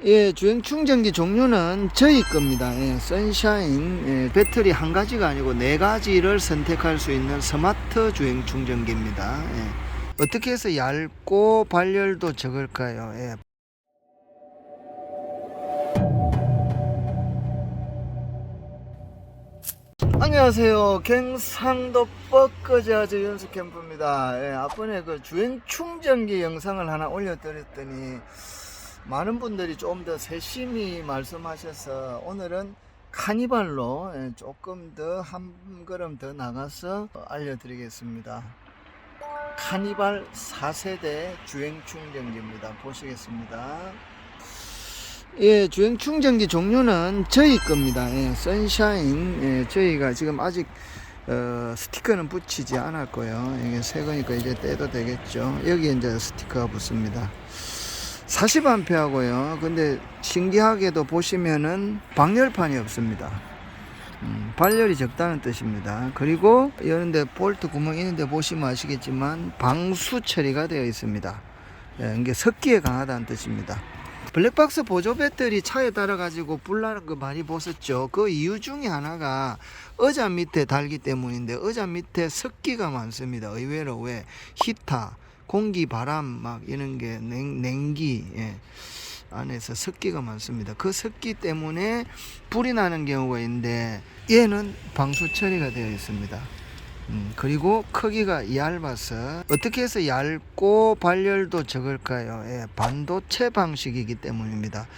예, 주행 충전기 종류는 저희 겁니다. 예, 선샤인, 배터리 한 가지가 아니고 네 가지를 선택할 수 있는 스마트 주행 충전기입니다. 예. 어떻게 해서 얇고 발열도 적을까요? 예. 안녕하세요. 경상도 뻐꾸자즈 연수 캠프입니다. 예, 앞번에 그 주행 충전기 영상을 하나 올려드렸더니 많은 분들이 좀 더 세심히 말씀하셔서 오늘은 카니발로 조금 더 한 걸음 더 나가서 알려드리겠습니다. 카니발 4세대 주행 충전기입니다. 보시겠습니다. 예, 주행 충전기 종류는 저희 겁니다. 예, 선샤인, 저희가 지금 아직 스티커는 붙이지 않았고요. 이게 새 거니까 이제 떼도 되겠죠. 여기 이제 스티커가 붙습니다. 40A 하고요. 근데 신기하게도 보시면은 방열판이 없습니다. 발열이 적다는 뜻입니다. 그리고 이런데 볼트 구멍 있는데 보시면 아시겠지만 방수 처리가 되어 있습니다. 예, 이게 습기에 강하다는 뜻입니다. 블랙박스 보조 배터리 차에 달아 가지고 불나는 거 많이 보셨죠? 그 이유 중에 하나가 의자 밑에 달기 때문인데, 의자 밑에 습기가 많습니다. 의외로. 왜? 히타, 공기, 바람 막 이런 게 냉기, 안에서 습기가 많습니다. 그 습기 때문에 불이 나는 경우가 있는데 얘는 방수 처리가 되어 있습니다. 그리고 크기가 얇아서 어떻게 해서 얇고 발열도 적을까요? 예, 반도체 방식이기 때문입니다.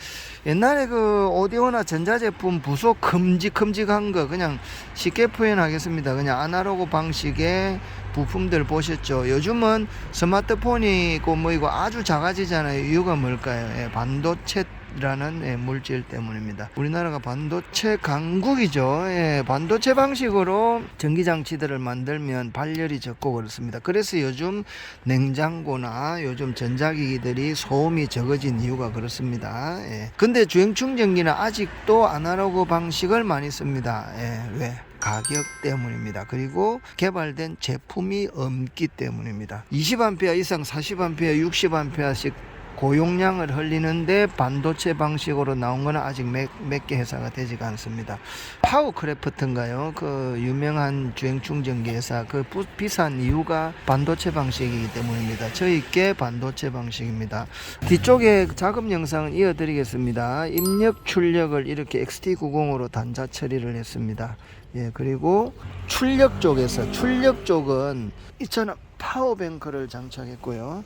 옛날에 그 오디오나 전자제품 부속 큼직큼직한 거 그냥 쉽게 표현하겠습니다. 그냥 아날로그 방식의 부품들 보셨죠? 요즘은 스마트폰이 있고 뭐 이거 아주 작아지잖아요. 이유가 뭘까요? 예, 반도체라는 물질 때문입니다. 우리나라가 반도체 강국이죠. 예, 반도체 방식으로 전기장치들을 만들면 발열이 적고 그렇습니다. 그래서 요즘 냉장고나 요즘 전자기기들이 소음이 적어진 이유가 그렇습니다. 예. 근데 주행충전기는 아직도 아날로그 방식을 많이 씁니다. 예, 왜? 가격 때문입니다. 그리고 개발된 제품이 없기 때문입니다. 20A 이상 40A 60A씩 고용량을 흘리는데 반도체 방식으로 나온 거는 아직 몇 개 회사가 되지가 않습니다. 파워크래프트인가요? 그 유명한 주행 충전기 회사, 그 비싼 이유가 반도체 방식이기 때문입니다. 저희께 반도체 방식입니다. 뒤쪽에 작업 영상을 이어드리겠습니다. 입력 출력을 이렇게 XT90으로 단자 처리를 했습니다. 예, 그리고 출력 쪽은 이처럼 파워뱅크를 장착했고요.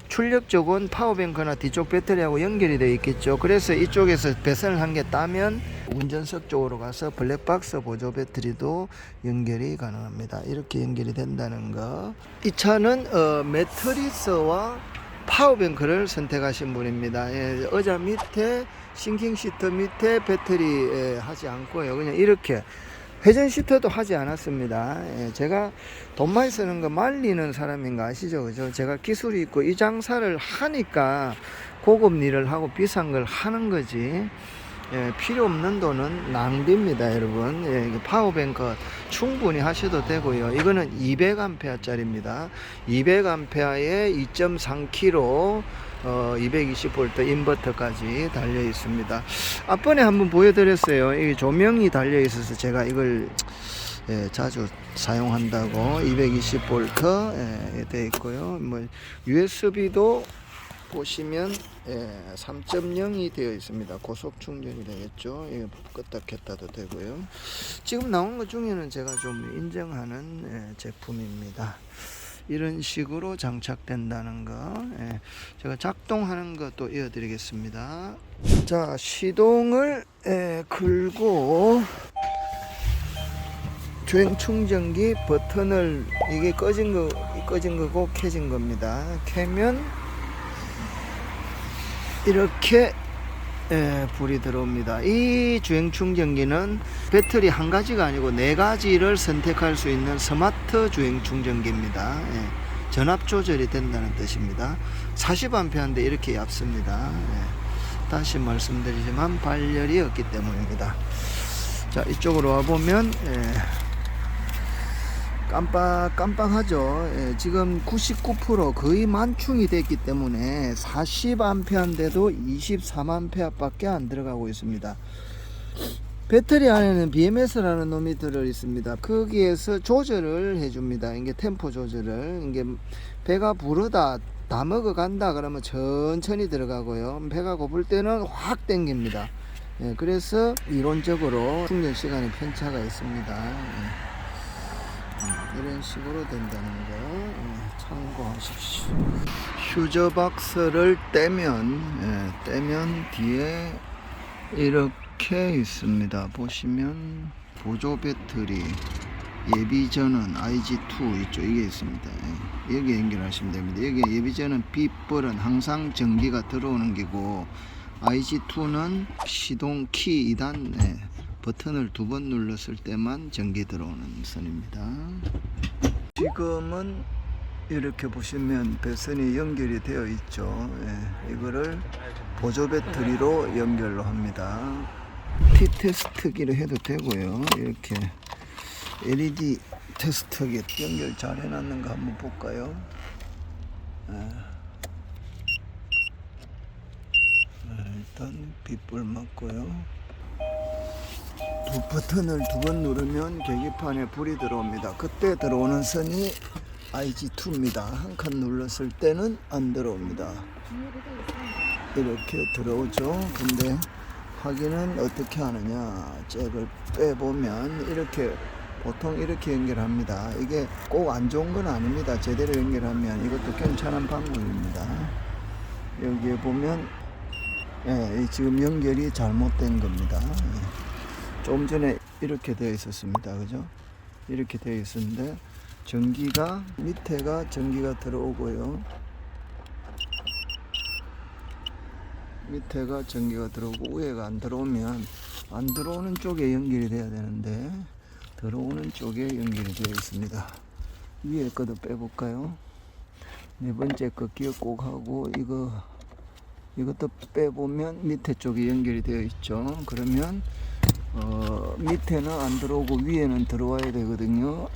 출력 쪽은 파워뱅크나 뒤쪽 배터리하고 연결이 되어 있겠죠. 그래서 이쪽에서 배선을 한 개 따면 운전석 쪽으로 가서 블랙박스 보조 배터리도 연결이 가능합니다. 이렇게 연결이 된다는 거. 이 차는 매트리스와 파워뱅크를 선택하신 분입니다. 예, 의자 밑에 싱킹 시트 밑에 배터리 하지 않고요. 그냥 이렇게 회전 시트도 하지 않았습니다. 예, 제가 돈 많이 쓰는 거 말리는 사람인가 아시죠? 그죠? 제가 기술이 있고 이 장사를 하니까 고급 일을 하고 비싼 걸 하는 거지. 예, 필요 없는 돈은 낭비입니다, 여러분. 예, 파워뱅크 충분히 하셔도 되고요. 이거는 200A 짜리입니다. 200A에 2.3kg 220V 인버터까지 달려 있습니다. 앞번에 한번 보여드렸어요. 이 조명이 달려 있어서 제가 이걸 자주 사용한다고. 220V 되어 있고요. 뭐 USB도 보시면 3.0이 되어 있습니다. 고속 충전이 되겠죠. 껐다 켰다도 되고요. 지금 나온 것 중에는 제가 좀 인정하는 제품입니다. 이런 식으로 장착된다는 거. 제가 작동하는 것도 이어드리겠습니다. 자, 시동을 걸고 주행 충전기 버튼을, 이게 꺼진 거고 켜진 겁니다. 켜면 이렇게 불이 들어옵니다. 이 주행 충전기는 배터리 한 가지가 아니고 네 가지를 선택할 수 있는 스마트 주행 충전기입니다. 전압 조절이 된다는 뜻입니다. 40A인데 이렇게 얇습니다. 다시 말씀드리지만 발열이 없기 때문입니다. 자, 이쪽으로 와보면 깜빡깜빡하죠. 예, 지금 99% 거의 만충이 됐기 때문에 40A인데도 24A 밖에 안 들어가고 있습니다. 배터리 안에는 BMS라는 놈이 들어 있습니다. 거기에서 조절을 해줍니다. 이게 템포 조절을. 이게 배가 부르다 다 먹어간다 그러면 천천히 들어가고요. 배가 고플 때는 확 당깁니다. 예, 그래서 이론적으로 충전 시간에 편차가 있습니다. 이런 식으로 된다는 거 참고하십시오. 휴저 박스를 떼면 뒤에 이렇게 있습니다. 보시면 보조 배터리 예비전원 IG2 있죠. 이게 있습니다. 여기 연결하시면 됩니다. 여기 예비전원 빗불은 항상 전기가 들어오는 기고, IG2는 시동 키 2단 버튼을 2번 눌렀을 때만 전기 들어오는 선입니다. 지금은 이렇게 보시면 배선이 연결이 되어 있죠. 이거를 보조 배터리로 연결로 합니다. T-테스트기를 해도 되고요. 이렇게 LED 테스트기 연결 잘 해놨는가 한번 볼까요? 일단 빗불 맞고요. 버튼을 2번 누르면 계기판에 불이 들어옵니다. 그때 들어오는 선이 IG2입니다. 한 칸 눌렀을 때는 안 들어옵니다. 이렇게 들어오죠. 근데 확인은 어떻게 하느냐, 잭을 빼보면 이렇게 보통 이렇게 연결합니다. 이게 꼭 안 좋은 건 아닙니다. 제대로 연결하면 이것도 괜찮은 방법입니다. 여기에 보면 지금 연결이 잘못된 겁니다. 좀 전에 이렇게 되어 있었습니다. 그죠? 이렇게 되어 있었는데 전기가 밑에가 전기가 들어오고요. 밑에가 전기가 들어오고 위에가 안 들어오면 안 들어오는 쪽에 연결이 돼야 되는데 들어오는 쪽에 연결이 되어 있습니다. 위에 거도 빼볼까요? 네 번째 거 기억 꼭 하고 이것도 빼보면 밑에 쪽에 연결이 되어 있죠. 그러면 밑에는 안 들어오고 위에는 들어와야 되거든요.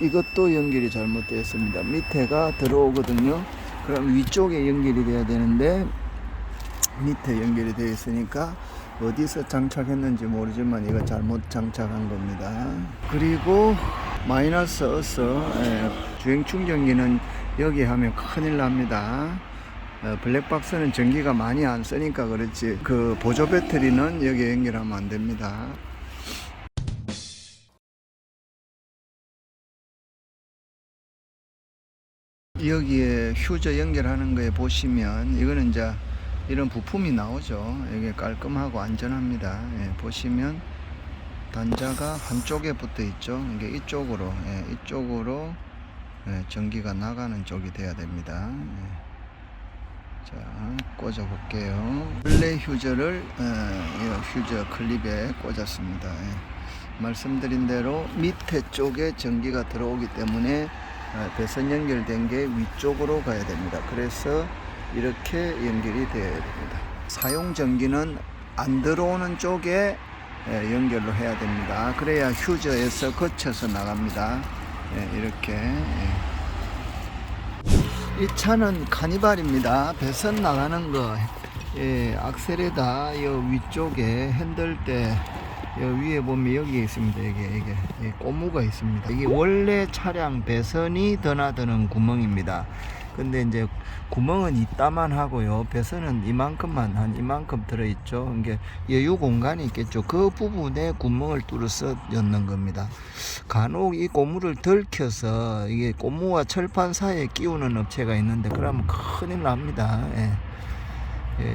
이것도 연결이 잘못되었습니다. 밑에가 들어오거든요. 그럼 위쪽에 연결이 돼야 되는데 밑에 연결이 되어 있으니까 어디서 장착했는지 모르지만 이거 잘못 장착한 겁니다. 그리고 마이너스 어서 주행 충전기는 여기 하면 큰일 납니다. 블랙박스는 전기가 많이 안 쓰니까 그렇지 그 보조 배터리는 여기에 연결하면 안 됩니다. 여기에 휴저 연결하는 거에 보시면 이거는 이제 이런 부품이 나오죠. 이게 깔끔하고 안전합니다. 보시면 단자가 한쪽에 붙어 있죠. 이게 이쪽으로 전기가 나가는 쪽이 돼야 됩니다. 자, 꽂아 볼게요. 원래 휴저를 휴저 클립에 꽂았습니다. 말씀드린 대로 밑에 쪽에 전기가 들어오기 때문에 배선 연결된 게 위쪽으로 가야 됩니다. 그래서 이렇게 연결이 되어야 됩니다. 사용 전기는 안 들어오는 쪽에 연결로 해야 됩니다. 그래야 휴저에서 거쳐서 나갑니다. 이렇게. 이 차는 카니발입니다. 배선 나가는 거 악셀에다 요 위쪽에 핸들대 위에 보면 여기 있습니다. 이게 고무가 있습니다. 이게 원래 차량 배선이 드나드는 구멍입니다. 근데 이제 구멍은 이따만 하고요. 배선은 이만큼만 한 이만큼 들어있죠. 이게 여유 공간이 있겠죠. 그 부분에 구멍을 뚫어서 넣는 겁니다. 간혹 이 고무를 덜켜서 이게 고무와 철판 사이에 끼우는 업체가 있는데 그러면 큰일 납니다.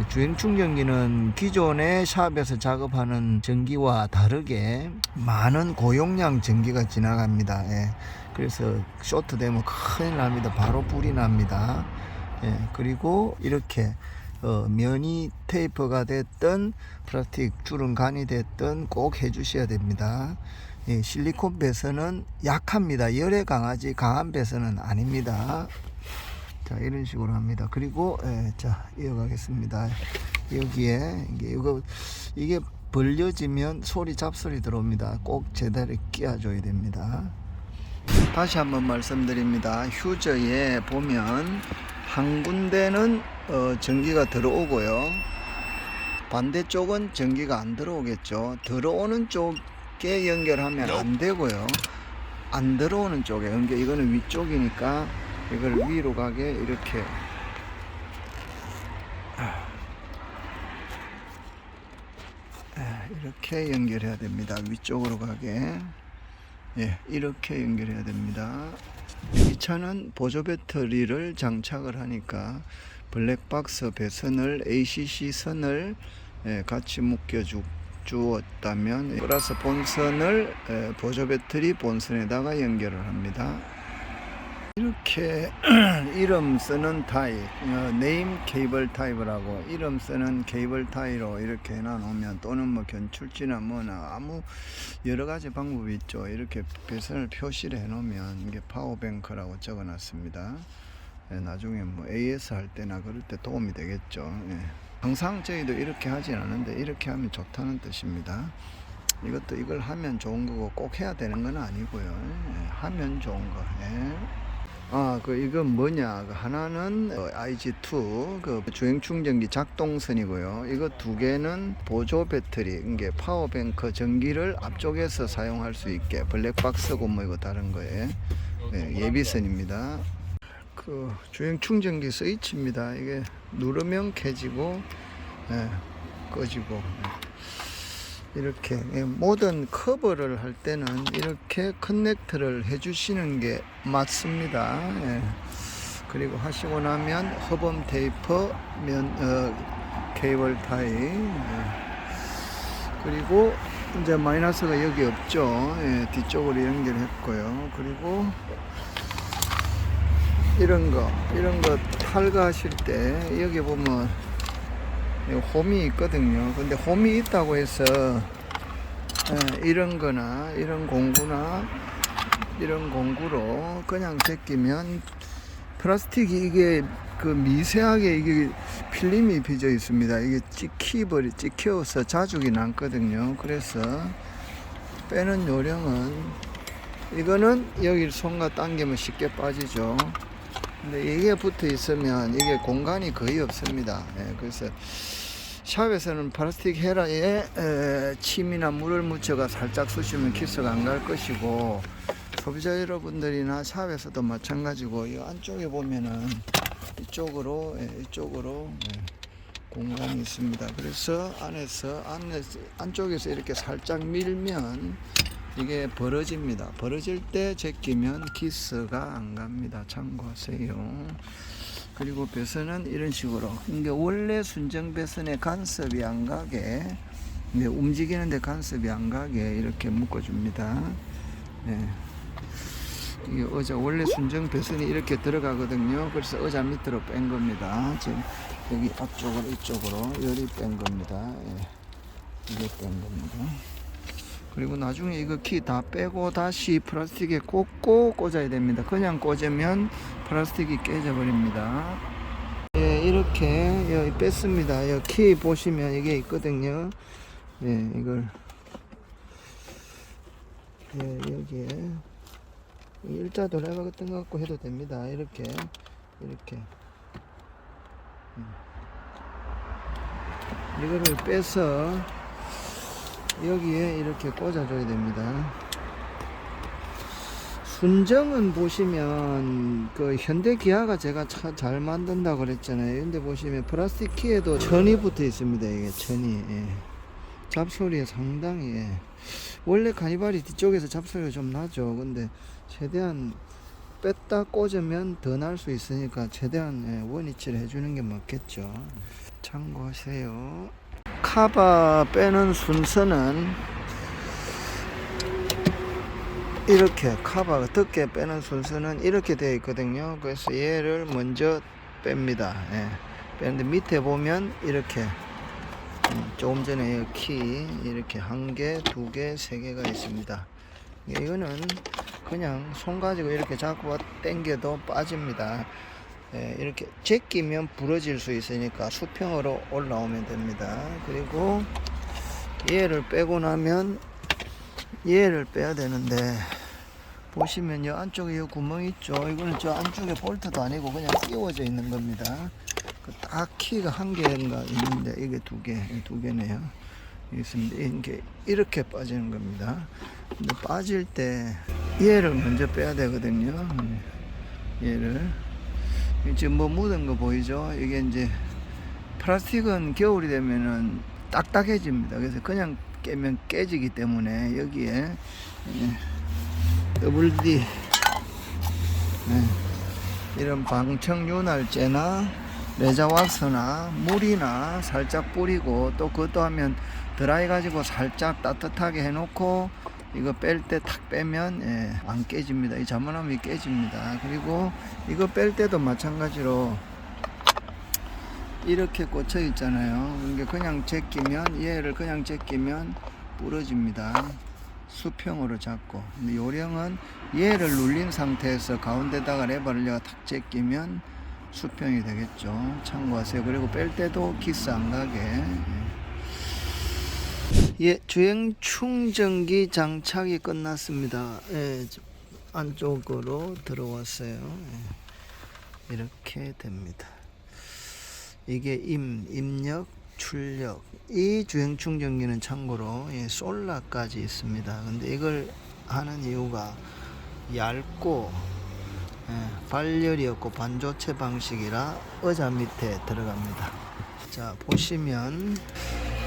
주행 충전기는 기존의 샵에서 작업하는 전기와 다르게 많은 고용량 전기가 지나갑니다. 그래서 쇼트 되면 큰일 납니다. 바로 불이 납니다. 그리고 이렇게 면이 테이프가 됐든 플라스틱 주름간이 됐든 꼭 해주셔야 됩니다. 실리콘 배선은 약합니다. 열에 강하지 강한 배선은 아닙니다. 자, 이런 식으로 합니다. 그리고 자, 이어가겠습니다. 여기에 이게 벌려지면 잡소리 들어옵니다. 꼭 제대로 끼워줘야 됩니다. 다시 한번 말씀드립니다. 휴저에 보면 한 군데는 전기가 들어오고요, 반대쪽은 전기가 안 들어오겠죠. 들어오는 쪽에 연결하면 안 되고요, 안 들어오는 쪽에 연결, 이거는 위쪽이니까 이걸 위로 가게 이렇게 연결해야 됩니다. 위쪽으로 가게, 이렇게 연결해야 됩니다. 이 차는 보조 배터리를 장착을 하니까 블랙박스 배선을, ACC 선을 같이 묶여 주었다면 플러스 본선을 보조 배터리 본선에다가 연결을 합니다. 이렇게 이름 쓰는 타입, 네임 케이블 타입이라고, 이름 쓰는 케이블 타입으로 이렇게 해놔놓으면, 또는 뭐 견출지나 뭐나 아무 여러 가지 방법이 있죠. 이렇게 배선을 표시를 해놓으면 이게 파워뱅크라고 적어놨습니다. 나중에 뭐 AS 할 때나 그럴 때 도움이 되겠죠. 항상 저희도 이렇게 하진 않은데 이렇게 하면 좋다는 뜻입니다. 이걸 하면 좋은 거고 꼭 해야 되는 건 아니고요. 하면 좋은 거. 이건 뭐냐? 하나는 IG2 주행 충전기 작동선이고요. 이거 두 개는 보조 배터리, 이게 파워뱅크, 전기를 앞쪽에서 사용할 수 있게 블랙박스고 뭐 이거 다른 거에 예비선입니다. 주행 충전기 스위치입니다. 이게 누르면 켜지고 꺼지고, 이렇게 모든 커버를 할 때는 이렇게 커넥트를 해주시는 게 맞습니다. 그리고 하시고 나면 허범 테이프 케이블 타입, 그리고 이제 마이너스가 여기 없죠. 뒤쪽으로 연결했고요. 그리고 이런 거 탈거하실 때 여기 보면 홈이 있거든요. 근데 홈이 있다고 해서 이런 거나 이런 공구나 이런 공구로 그냥 제끼면 플라스틱이 이게 미세하게 이게 필름이 빚어 있습니다. 이게 찍혀서 자죽이 남거든요. 그래서 빼는 요령은, 이거는 여기 손과 당기면 쉽게 빠지죠. 근데 이게 붙어 있으면 이게 공간이 거의 없습니다. 그래서 샵에서는 플라스틱 헤라에 침이나 물을 묻혀가 살짝 쑤시면 키스가 안 갈 것이고, 소비자 여러분들이나 샵에서도 마찬가지고, 이 안쪽에 보면은 이쪽으로 공간이 있습니다. 그래서 안쪽에서 이렇게 살짝 밀면 이게 벌어집니다. 벌어질 때 제끼면 기스가 안 갑니다. 참고하세요. 그리고 배선은 이런 식으로, 이게 원래 순정 배선에 간섭이 안 가게, 움직이는데 간섭이 안 가게 이렇게 묶어줍니다. 이게 원래 순정 배선이 이렇게 들어가거든요. 그래서 의자 밑으로 뺀 겁니다. 지금 여기 앞쪽으로 이쪽으로 열이 뺀 겁니다. 이게 뺀 겁니다. 그리고 나중에 이거 키 다 빼고 다시 플라스틱에 꽂고 꽂아야 됩니다. 그냥 꽂으면 플라스틱이 깨져 버립니다. 이렇게 여기 뺐습니다. 여기 키 보시면 이게 있거든요. 이걸 여기에 일자 드라이버 같은 거 갖고 해도 됩니다. 이렇게 이거를 빼서 여기에 이렇게 꽂아줘야 됩니다. 순정은 보시면 현대 기아가 제가 차 잘 만든다고 그랬잖아요. 근데 보시면 플라스틱 키에도 천이 붙어 있습니다. 이게 천이 잡소리에 상당히 원래 가니발이 뒤쪽에서 잡소리가 좀 나죠. 근데 최대한 뺐다 꽂으면 더 날 수 있으니까 최대한 원위치를 해주는 게 맞겠죠. 참고하세요. 카바 빼는 순서는 이렇게, 카바 어떻게 빼는 순서는 이렇게 되어 있거든요. 그래서 얘를 먼저 뺍니다. 빼는데 밑에 보면 이렇게 조금 전에 키 이렇게 1개, 2개, 3개가 있습니다. 이거는 그냥 손 가지고 이렇게 잡고 당겨도 빠집니다. 이렇게 제끼면 부러질 수 있으니까 수평으로 올라오면 됩니다. 그리고 얘를 빼고 나면 얘를 빼야 되는데, 보시면 요 안쪽에 요 구멍 있죠. 이거는 저 안쪽에 볼트도 아니고 그냥 끼워져 있는 겁니다. 딱 키가 한 개인가 있는데 이게 두 개네요. 있습니다. 이게 이렇게 빠지는 겁니다. 근데 빠질 때 얘를 먼저 빼야 되거든요. 얘를. 지금 뭐 묻은 거 보이죠? 이게 이제 플라스틱은 겨울이 되면은 딱딱해집니다. 그래서 그냥 깨면 깨지기 때문에 여기에 WD 이런 방청유날제나 레자왁스나 물이나 살짝 뿌리고, 또 그것도 하면 드라이 가지고 살짝 따뜻하게 해놓고 이거 뺄 때 탁 빼면 안 깨집니다. 이 잘못하면 깨집니다. 그리고 이거 뺄 때도 마찬가지로 이렇게 꽂혀 있잖아요. 이게 그냥 제끼면, 얘를 그냥 제끼면 부러집니다. 수평으로 잡고. 근데 요령은 얘를 눌린 상태에서 가운데다가 레버를 내가 탁 제끼면 수평이 되겠죠. 참고하세요. 그리고 뺄 때도 기스 안 가게. 주행 충전기 장착이 끝났습니다. 안쪽으로 들어왔어요. 이렇게 됩니다. 이게 입력, 출력. 이 주행 충전기는 참고로 솔라까지 있습니다. 근데 이걸 하는 이유가 얇고 발열이 없고 반조체 방식이라 의자 밑에 들어갑니다. 자, 보시면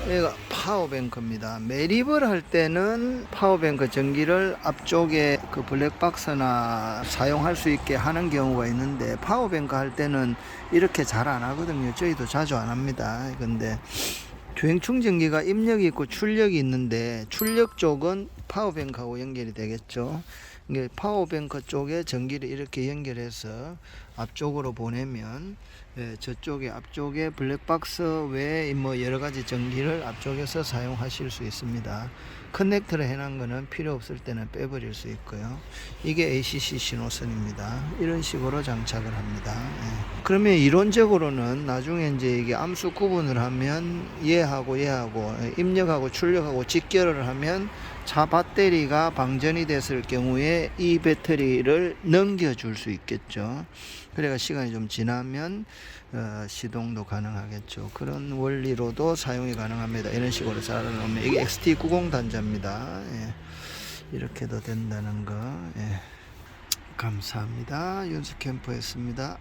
얘가 파워뱅크입니다. 매립을 할 때는 파워뱅크 전기를 앞쪽에 그 블랙박스나 사용할 수 있게 하는 경우가 있는데, 파워뱅크 할 때는 이렇게 잘 안 하거든요. 저희도 자주 안 합니다. 근데 주행 충전기가 입력이 있고 출력이 있는데, 출력 쪽은 파워뱅크하고 연결이 되겠죠. 이게 파워뱅크 쪽에 전기를 이렇게 연결해서 앞쪽으로 보내면 저쪽에 앞쪽에 블랙박스 외에 뭐 여러가지 전기를 앞쪽에서 사용하실 수 있습니다. 커넥터를 해놓은 거는 필요 없을 때는 빼버릴 수 있고요. 이게 ACC 신호선입니다. 이런 식으로 장착을 합니다. 그러면 이론적으로는 나중에 이제 이게 암수 구분을 하면 얘하고 입력하고 출력하고 직결을 하면 차 배터리가 방전이 됐을 경우에 이 배터리를 넘겨줄 수 있겠죠. 그래가 시간이 좀 지나면 시동도 가능하겠죠. 그런 원리로도 사용이 가능합니다. 이런 식으로 자라놓으면 이게 XT90 단자입니다. 이렇게도 된다는 거. 감사합니다. 윤스캠프였습니다.